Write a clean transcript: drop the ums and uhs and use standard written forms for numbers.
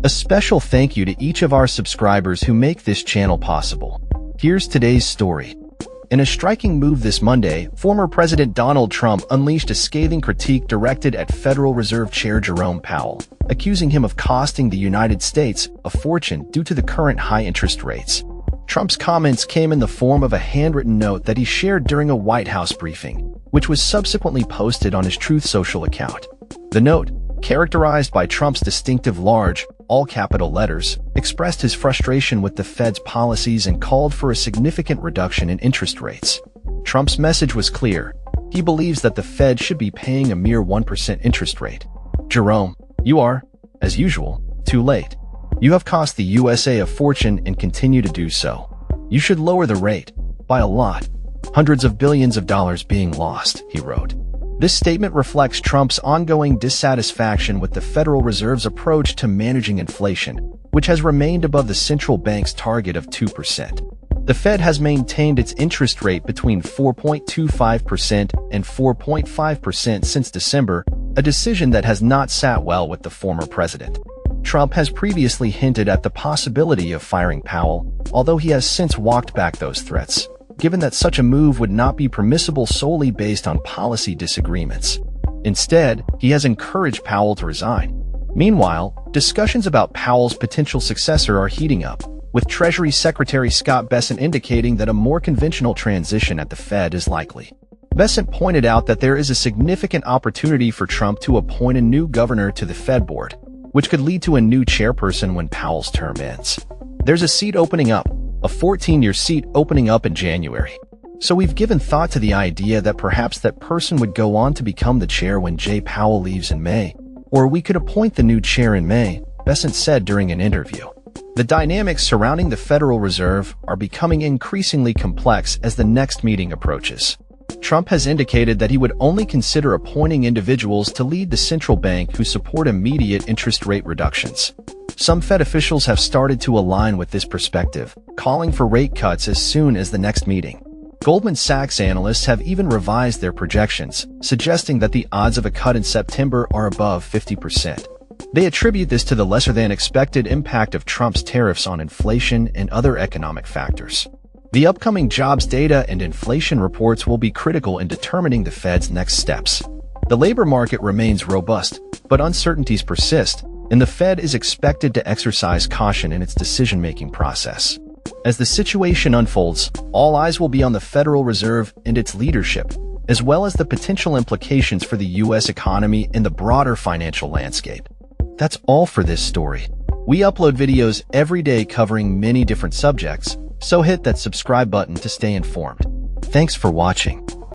A special thank you to each of our subscribers who make this channel possible. Here's today's story. In a striking move this Monday, former President Donald Trump unleashed a scathing critique directed at Federal Reserve Chair Jerome Powell, accusing him of costing the United States a fortune due to the current high interest rates. Trump's comments came in the form of a handwritten note that he shared during a White House briefing, which was subsequently posted on his Truth Social account. The note, characterized by Trump's distinctive large, all-capital letters, expressed his frustration with the Fed's policies and called for a significant reduction in interest rates. Trump's message was clear. He believes that the Fed should be paying a mere 1% interest rate. Jerome, you are, as usual, too late. You have cost the USA a fortune and continue to do so. You should lower the rate, by a lot. Hundreds of billions of dollars being lost, he wrote. This statement reflects Trump's ongoing dissatisfaction with the Federal Reserve's approach to managing inflation, which has remained above the central bank's target of 2%. The Fed has maintained its interest rate between 4.25% and 4.5% since December, a decision that has not sat well with the former president. Trump has previously hinted at the possibility of firing Powell, although he has since walked back those threats, given that such a move would not be permissible solely based on policy disagreements. Instead, he has encouraged Powell to resign. Meanwhile, discussions about Powell's potential successor are heating up, with Treasury Secretary Scott Bessent indicating that a more conventional transition at the Fed is likely. Bessent pointed out that there is a significant opportunity for Trump to appoint a new governor to the Fed board, which could lead to a new chairperson when Powell's term ends. There's a seat opening up, a 14-year seat opening up in January. So we've given thought to the idea that perhaps that person would go on to become the chair when Jay Powell leaves in May, or we could appoint the new chair in May, Bessent said during an interview. The dynamics surrounding the Federal Reserve are becoming increasingly complex as the next meeting approaches. Trump has indicated that he would only consider appointing individuals to lead the central bank who support immediate interest rate reductions. Some Fed officials have started to align with this perspective, calling for rate cuts as soon as the next meeting. Goldman Sachs analysts have even revised their projections, suggesting that the odds of a cut in September are above 50%. They attribute this to the lesser-than-expected impact of Trump's tariffs on inflation and other economic factors. The upcoming jobs data and inflation reports will be critical in determining the Fed's next steps. The labor market remains robust, but uncertainties persist, and the Fed is expected to exercise caution in its decision-making process. As the situation unfolds, all eyes will be on the Federal Reserve and its leadership, as well as the potential implications for the U.S. economy and the broader financial landscape. That's all for this story. We upload videos every day covering many different subjects, so hit that subscribe button to stay informed. Thanks for watching.